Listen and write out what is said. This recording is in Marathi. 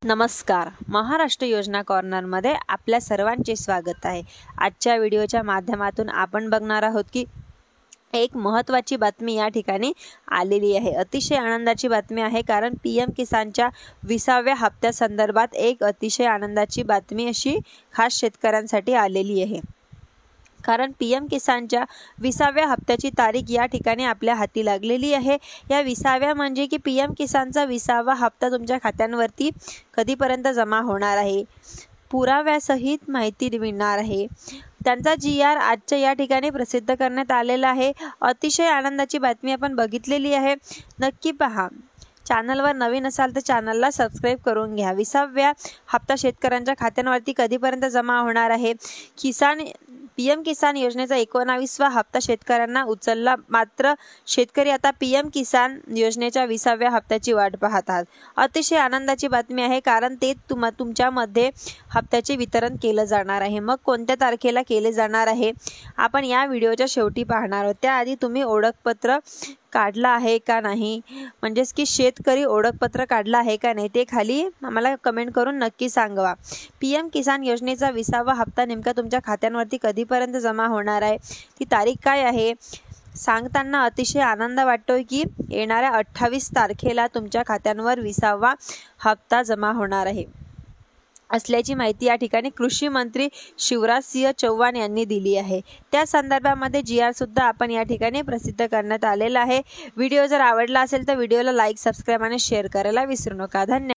नमस्कार. महाराष्ट्र योजना कॉर्नरमध्ये आपल्या सर्वांचे स्वागत आहे. आजच्या व्हिडिओच्या माध्यमातून आपण बघणार आहोत की एक महत्त्वाची बातमी या ठिकाणी आलेली आहे. अतिशय आनंदाची बातमी आहे, कारण PM किसानच्या 20व्या हप्त्यासंदर्भात एक अतिशय आनंदाची बातमी अशी खास शेतकऱ्यांसाठी आलेली आहे. कारण PM किसानच्या 20व्या हप्त्याची तारीख या ठिकाणी आपल्या हाती लागलेली आहे. या 20व्या म्हणजे की PM किसानचा 20वा हप्ता तुमच्या खात्यांवरती कधीपर्यंत जमा होणार आहे, पुराव्यासहित माहिती मिळणार आहे. त्यांचा GR आजच्या या ठिकाणी प्रसिद्ध करण्यात आलेला आहे. अतिशय आनंदाची बातमी आपण बघितलेली आहे. नक्की पहा. चॅनलवर नवीन असाल तर चॅनलला सबस्क्राईब करून घ्या. 20व्या हप्ता शेतकऱ्यांच्या खात्यांवरती कधीपर्यंत जमा होणार आहे. PM किसान योजनेचा 19वा हप्ता शेतकऱ्यांना उचलला, मात्र शेतकरी आता PM किसान योजनेच्या 20व्या हप्त्याची वाट पाहत आहेत. अतिशय आनंदाची बातमी आहे, कारण ते तुमच्यामध्ये हप्त्याचे वितरण केलं जाणार आहे. मग कोणत्या तारखेला केले जाणार आहे आपण या व्हिडिओच्या शेवटी पाहणार आहोत. त्याआधी तुम्ही ओळखपत्र काढला आहे का नाही, म्हणजेच की शेतकरी ओळखपत्र काढला आहे का नाही, ते खाली आम्हाला कमेंट करून नक्की सांगा. PM किसान योजनेचा 20वा हप्ता नेमका तुमच्या खात्यांवरती कधीपर्यंत जमा होणार आहे, ती तारीख काय आहे सांगताना अतिशय आनंद वाटतोय की येणाऱ्या 28 तारखेला तुमच्या खात्यांवर 20वा हप्ता जमा होणार आहे असल्याची माहिती या ठिकाणी कृषी मंत्री शिवराज सिंह चौहान यांनी दिली आहे. त्या संदर्भामध्ये GR सुद्धा आपण या ठिकाणी प्रसिद्ध करण्यात आलेला आहे. व्हिडिओ जर आवडला असेल तर व्हिडिओला लाईक, सबस्क्राईब आणि शेअर करायला विसरू नका. धन्यवाद.